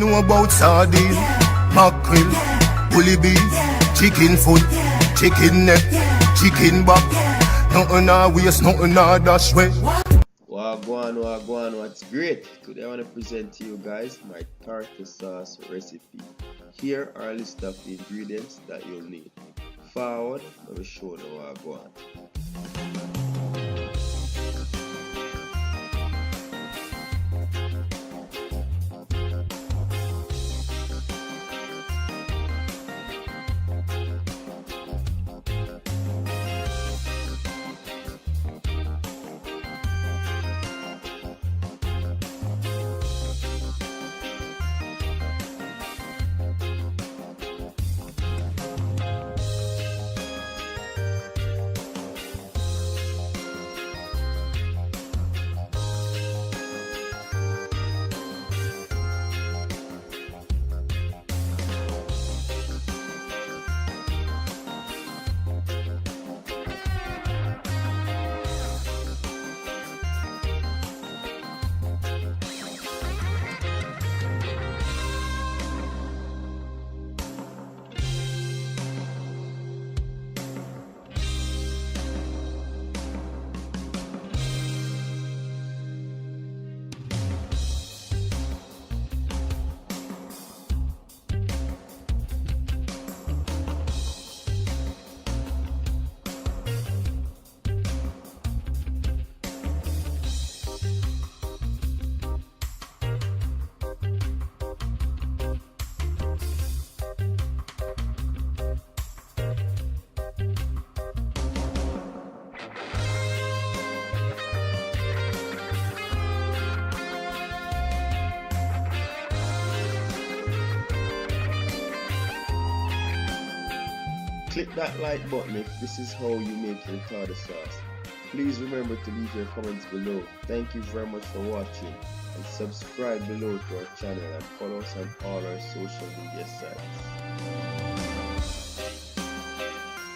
know about sardine, mackerel, bully beef, chicken foot, chicken neck, chicken back. Nothing I waste, nothing I dash way. Wagwan, what's great? Today I want to present to you guys my tartar sauce recipe. Here are a list of the ingredients that you'll need. Forward, let me show you wagwan. Click that like button if this is how you make your tartar sauce. Please remember to leave your comments below. Thank you very much for watching, and subscribe below to our channel and follow us on all our social media sites.